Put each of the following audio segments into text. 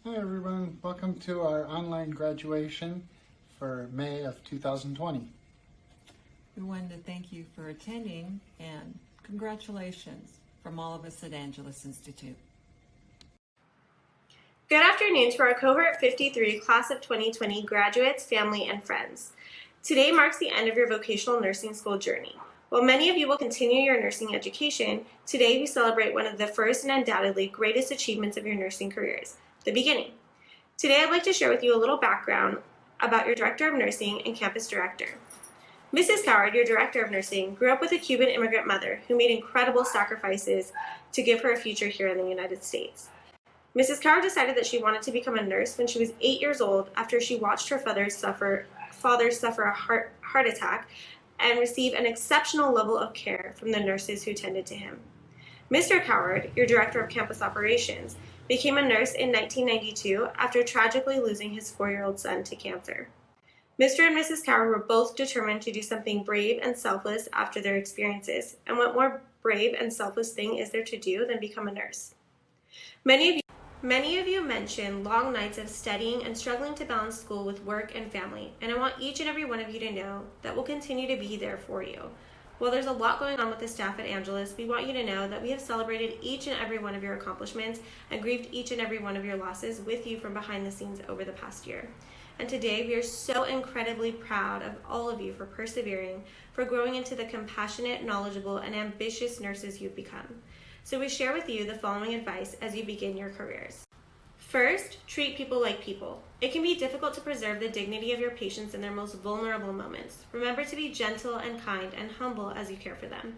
Hi everyone, welcome to our online graduation for May of 2020. We wanted to thank you for attending and congratulations from all of us at Angelus Institute. Good afternoon to our Cohort 53 Class of 2020 graduates, family, and friends. Today marks the end of your vocational nursing school journey. While many of you will continue your nursing education, today we celebrate one of the first and undoubtedly greatest achievements of your nursing careers, the beginning. Today I'd like to share with you a little background about your Director of Nursing and Campus Director. Mrs. Cohort, your Director of Nursing, grew up with a Cuban immigrant mother who made incredible sacrifices to give her a future here in the United States. Mrs. Cohort decided that she wanted to become a nurse when she was 8 years old after she watched her father suffer a heart attack and receive an exceptional level of care from the nurses who tended to him. Mr. Cohort, your Director of Campus Operations, became a nurse in 1992 after tragically losing his 4-year-old son to cancer. Mr. and Mrs. Cohort were both determined to do something brave and selfless after their experiences, and what more brave and selfless thing is there to do than become a nurse? Many of you mentioned long nights of studying and struggling to balance school with work and family, and I want each and every one of you to know that we'll continue to be there for you. While there's a lot going on with the staff at Angelus, we want you to know that we have celebrated each and every one of your accomplishments and grieved each and every one of your losses with you from behind the scenes over the past year. And today we are so incredibly proud of all of you for persevering, for growing into the compassionate, knowledgeable, and ambitious nurses you've become. So we share with you the following advice as you begin your careers. First, treat people like people. It can be difficult to preserve the dignity of your patients in their most vulnerable moments. Remember to be gentle and kind and humble as you care for them.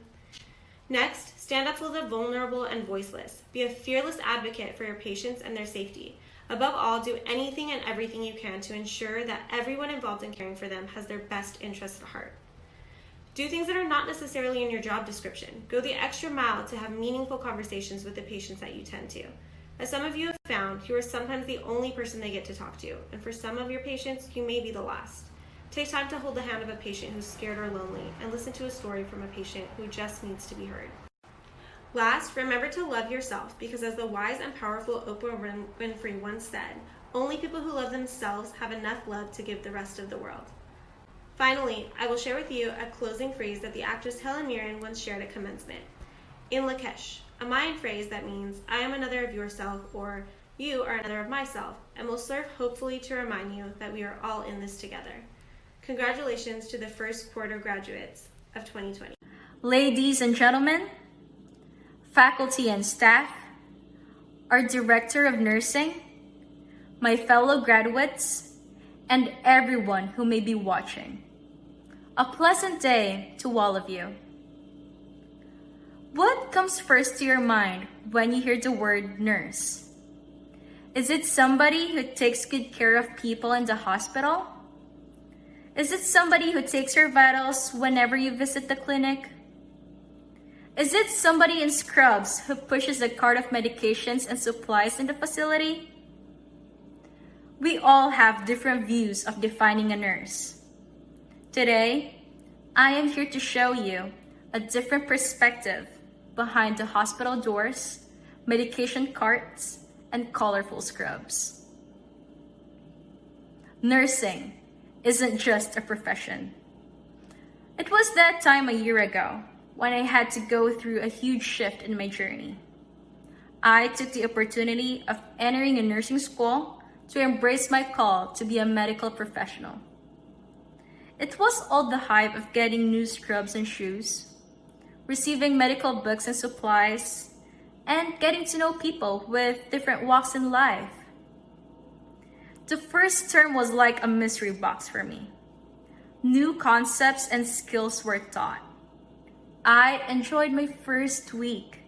Next, stand up for the vulnerable and voiceless. Be a fearless advocate for your patients and their safety. Above all, do anything and everything you can to ensure that everyone involved in caring for them has their best interest at heart. Do things that are not necessarily in your job description. Go the extra mile to have meaningful conversations with the patients that you tend to. As some of you have found, you are sometimes the only person they get to talk to, and for some of your patients, you may be the last. Take time to hold the hand of a patient who's scared or lonely, and listen to a story from a patient who just needs to be heard. Last, remember to love yourself, because as the wise and powerful Oprah Winfrey once said, only people who love themselves have enough love to give the rest of the world. Finally, I will share with you a closing phrase that the actress Helen Mirren once shared at commencement. In Lakesh, a Mayan phrase that means, I am another of yourself, or you are another of myself, and will serve hopefully to remind you that we are all in this together. Congratulations to the first quarter graduates of 2020. Ladies and gentlemen, faculty and staff, our Director of Nursing, my fellow graduates, and everyone who may be watching. A pleasant day to all of you. What comes first to your mind when you hear the word nurse? Is it somebody who takes good care of people in the hospital? Is it somebody who takes your vitals whenever you visit the clinic? Is it somebody in scrubs who pushes the cart of medications and supplies in the facility? We all have different views of defining a nurse. Today, I am here to show you a different perspective behind the hospital doors, medication carts, and colorful scrubs. Nursing isn't just a profession. It was that time a year ago when I had to go through a huge shift in my journey. I took the opportunity of entering a nursing school to embrace my call to be a medical professional. It was all the hype of getting new scrubs and shoes, receiving medical books and supplies, and getting to know people with different walks in life. The first term was like a mystery box for me. New concepts and skills were taught. I enjoyed my first week,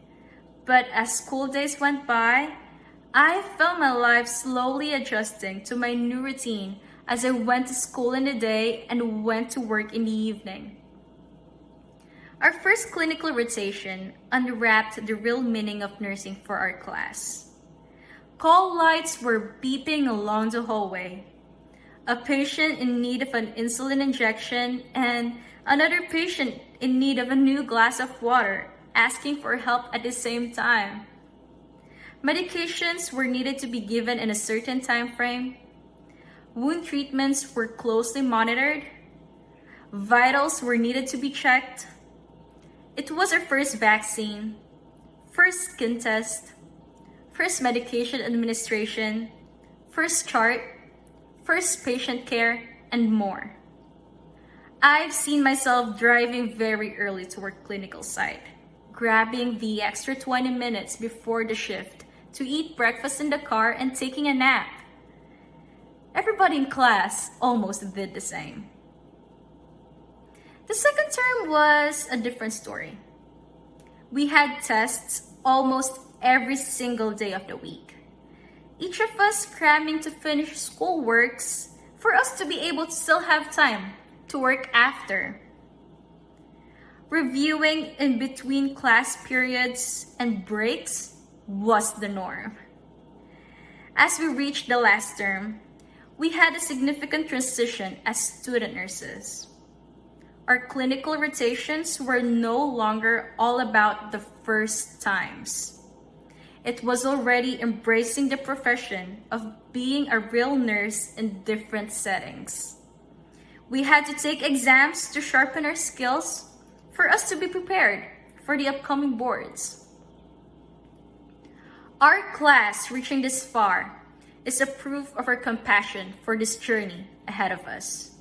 but as school days went by, I felt my life slowly adjusting to my new routine as I went to school in the day and went to work in the evening. Our first clinical rotation unwrapped the real meaning of nursing for our class. Call lights were beeping along the hallway. A patient in need of an insulin injection and another patient in need of a new glass of water asking for help at the same time. Medications were needed to be given in a certain time frame. Wound treatments were closely monitored. Vitals were needed to be checked. It was our first vaccine, first skin test, first medication administration, first chart, first patient care, and more. I've seen myself driving very early to our clinical site, grabbing the extra 20 minutes before the shift to eat breakfast in the car and taking a nap. Everybody in class almost did the same. The second term was a different story. We had tests almost every single day of the week. Each of us cramming to finish schoolworks for us to be able to still have time to work after. Reviewing in between class periods and breaks was the norm. As we reached the last term, we had a significant transition as student nurses. Our clinical rotations were no longer all about the first times. It was already embracing the profession of being a real nurse in different settings. We had to take exams to sharpen our skills for us to be prepared for the upcoming boards. Our class reaching this far is a proof of our compassion for this journey ahead of us.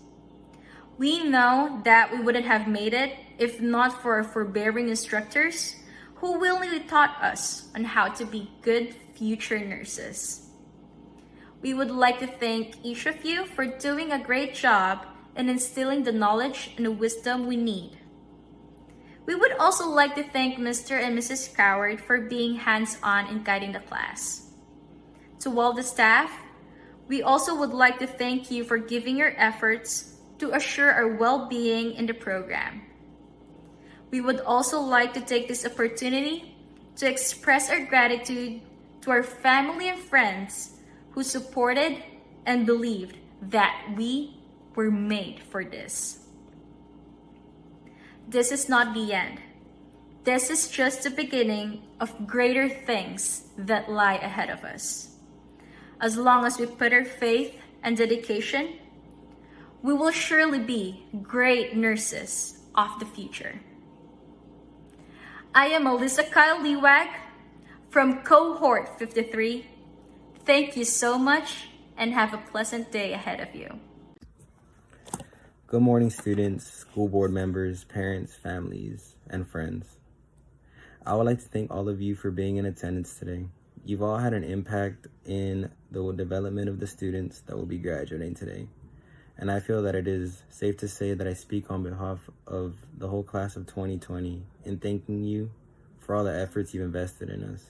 We know that we wouldn't have made it if not for our forbearing instructors who willingly taught us on how to be good future nurses. We would like to thank each of you for doing a great job in instilling the knowledge and the wisdom we need. We would also like to thank Mr. and Mrs. Coward for being hands-on in guiding the class. To all the staff, we also would like to thank you for giving your efforts to assure our well-being in the program. We would also like to take this opportunity to express our gratitude to our family and friends who supported and believed that we were made for this. This is not the end. This is just the beginning of greater things that lie ahead of us. As long as we put our faith and dedication, we will surely be great nurses of the future. I am Alyssa Kyle Liwag from Cohort 53. Thank you so much and have a pleasant day ahead of you. Good morning, students, school board members, parents, families, and friends. I would like to thank all of you for being in attendance today. You've all had an impact in the development of the students that will be graduating today. And I feel that it is safe to say that I speak on behalf of the whole class of 2020 in thanking you for all the efforts you've invested in us.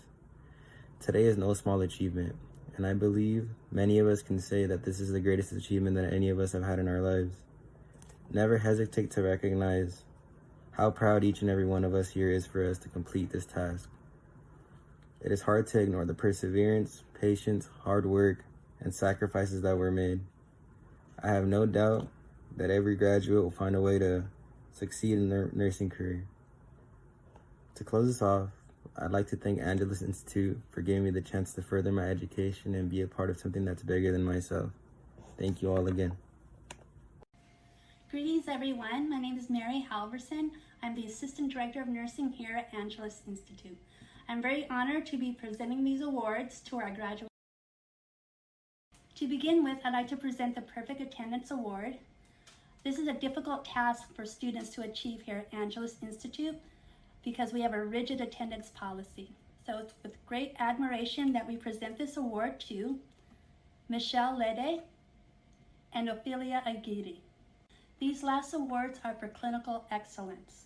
Today is no small achievement, and I believe many of us can say that this is the greatest achievement that any of us have had in our lives. Never hesitate to recognize how proud each and every one of us here is for us to complete this task. It is hard to ignore the perseverance, patience, hard work, and sacrifices that were made. I have no doubt that every graduate will find a way to succeed in their nursing career. To close this off, I'd like to thank Angelus Institute for giving me the chance to further my education and be a part of something that's bigger than myself. Thank you all again. Greetings everyone, my name is Mary Halverson. I'm the Assistant Director of Nursing here at Angelus Institute. I'm very honored to be presenting these awards to our graduates. To begin with, I'd like to present the Perfect Attendance Award. This is a difficult task for students to achieve here at Angelus Institute because we have a rigid attendance policy. So it's with great admiration that we present this award to Michelle Lede and Ophelia Aguirre. These last awards are for clinical excellence.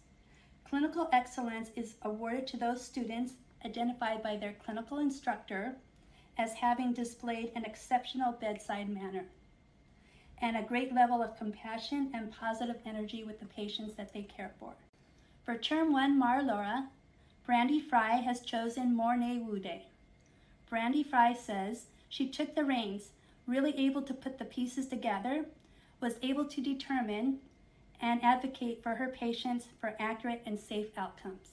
Clinical excellence is awarded to those students identified by their clinical instructor as having displayed an exceptional bedside manner and a great level of compassion and positive energy with the patients that they care for. For Term 1 Mar Laura, Brandy Fry has chosen Mornay Wude. Brandy Fry says she took the reins, really able to put the pieces together, was able to determine and advocate for her patients for accurate and safe outcomes.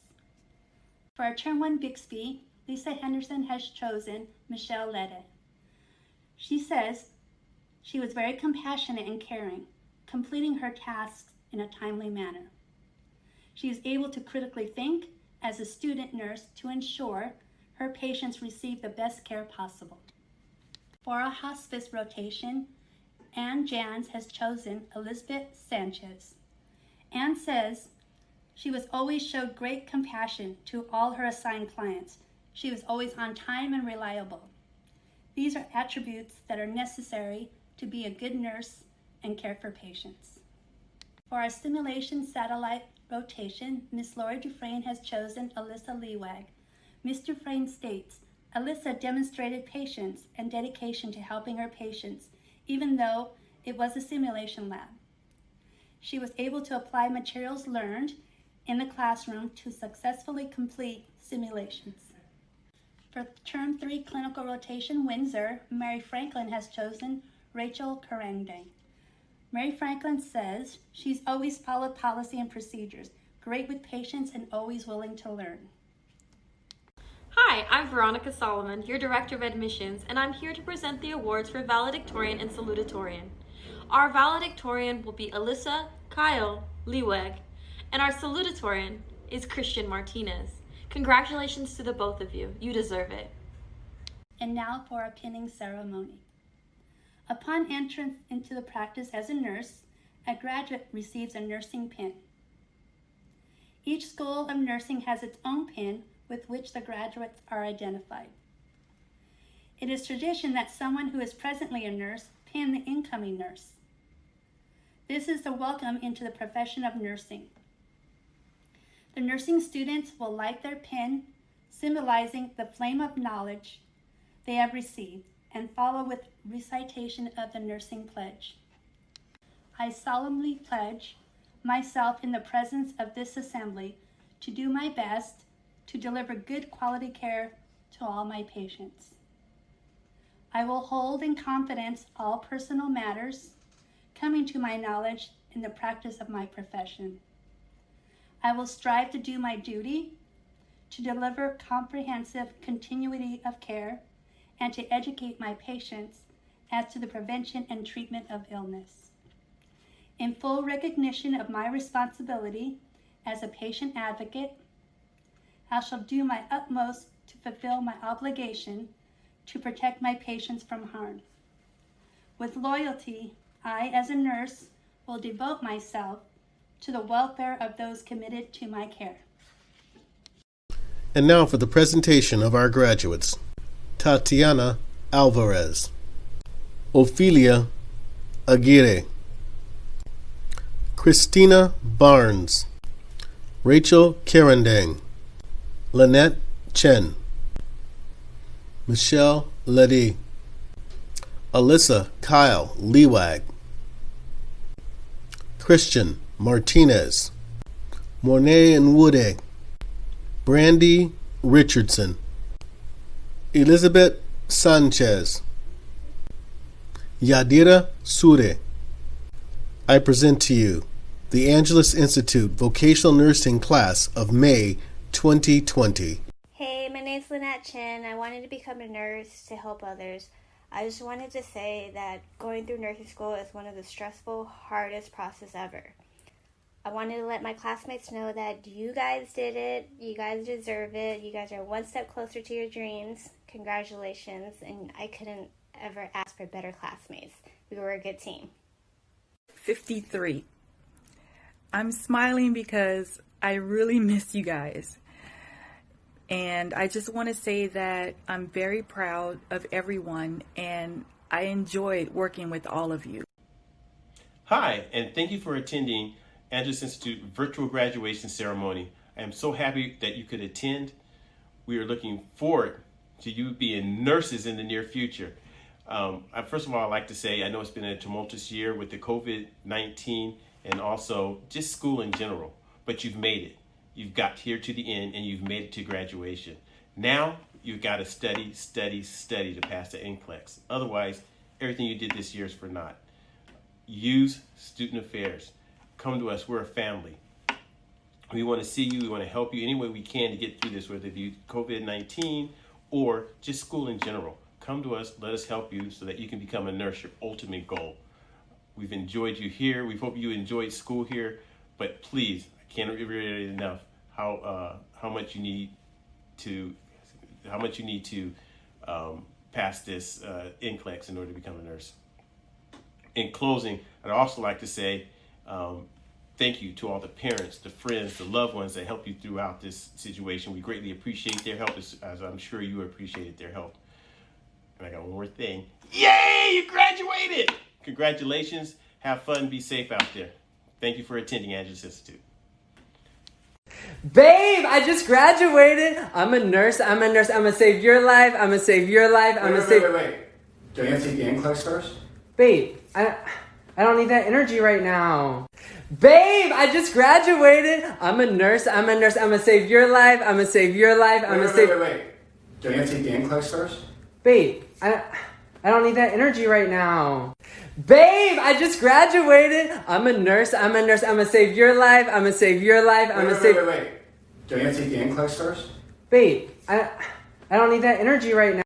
For our Term 1 Bixby, Lisa Henderson has chosen Michelle Lede. She says she was very compassionate and caring, completing her tasks in a timely manner. She is able to critically think as a student nurse to ensure her patients receive the best care possible. For our hospice rotation, Ann Jans has chosen Elizabeth Sanchez. Ann says she was always showed great compassion to all her assigned clients. She was always on time and reliable. These are attributes that are necessary to be a good nurse and care for patients. For our simulation satellite rotation, Ms. Lori Dufresne has chosen Alyssa Lewag. Ms. Dufresne states, Alyssa demonstrated patience and dedication to helping her patients, even though it was a simulation lab. She was able to apply materials learned in the classroom to successfully complete simulations. For Term 3 clinical rotation Windsor, Mary Franklin has chosen Rachel Karangdang. Mary Franklin says she's always followed policy and procedures, great with patients and always willing to learn. Hi, I'm Veronica Solomon, your Director of Admissions, and I'm here to present the awards for valedictorian and salutatorian. Our valedictorian will be Alyssa Kyle Leweg, and our salutatorian is Christian Martinez. Congratulations to the both of you. You deserve it. And now for our pinning ceremony. Upon entrance into the practice as a nurse, a graduate receives a nursing pin. Each school of nursing has its own pin with which the graduates are identified. It is tradition that someone who is presently a nurse pin the incoming nurse. This is the welcome into the profession of nursing. The nursing students will light their pin, symbolizing the flame of knowledge they have received, and follow with recitation of the nursing pledge. I solemnly pledge myself in the presence of this assembly to do my best to deliver good quality care to all my patients. I will hold in confidence all personal matters coming to my knowledge in the practice of my profession. I will strive to do my duty to deliver comprehensive continuity of care and to educate my patients as to the prevention and treatment of illness. In full recognition of my responsibility as a patient advocate, I shall do my utmost to fulfill my obligation to protect my patients from harm. With loyalty, I, as a nurse, will devote myself to the welfare of those committed to my care. And now for the presentation of our graduates. Tatiana Alvarez, Ophelia Aguirre, Christina Barnes, Rachel Karandang, Lynette Chen, Michelle Lede, Alyssa Kyle Lewag, Christian Martinez, Monet Nwude, Brandy Richardson, Elizabeth Sanchez, Yadira Sure. I present to you the Angelus Institute Vocational Nursing Class of May 2020. Hey, my name's Lynette Chen. I wanted to become a nurse to help others. I just wanted to say that going through nursing school is one of the stressful, hardest process ever. I wanted to let my classmates know that you guys did it, you guys deserve it, you guys are one step closer to your dreams. Congratulations, and I couldn't ever ask for better classmates. We were a good team. 53. I'm smiling because I really miss you guys. And I just want to say that I'm very proud of everyone and I enjoyed working with all of you. Hi, and thank you for attending Angelus Institute virtual graduation ceremony. I am so happy that you could attend. We are looking forward to you being nurses in the near future. First of all, I'd like to say I know it's been a tumultuous year with the COVID-19 and also just school in general, but you've made it. You've got here to the end and you've made it to graduation. Now you've got to study to pass the NCLEX. Otherwise, everything you did this year is for naught. Use student affairs. Come to us. We're a family. We want to see you. We want to help you any way we can to get through this, whether it be COVID-19 or just school in general. Come to us. Let us help you so that you can become a nurse, your ultimate goal. We've enjoyed you here. We hope you enjoyed school here. But please, I can't reiterate enough how much you need to pass this NCLEX in order to become a nurse. In closing, I'd also like to say thank you to all the parents, the friends, the loved ones that helped you throughout this situation. We greatly appreciate their help, as I'm sure you appreciated their help. And I got one more thing. Yay! You graduated! Congratulations. Have fun. Be safe out there. Thank you for attending Angelus Institute. Babe, I just graduated. I'm a nurse. I'm gonna save your life. I'm gonna save your life. Wait. Do you have to take the NCLEX first? Babe, I don't need that energy right now. Babe, I just graduated. I'm a nurse. I'm gonna save your life. I'm gonna save your life. Wait. Do you have to take the NCLEX first? Babe, I don't need that energy right now. Babe, I just graduated. I'm a nurse. I'm gonna save your life. I'm gonna save your life. Wait. Do you have to take the NCLEX first? Babe, I don't need that energy right now.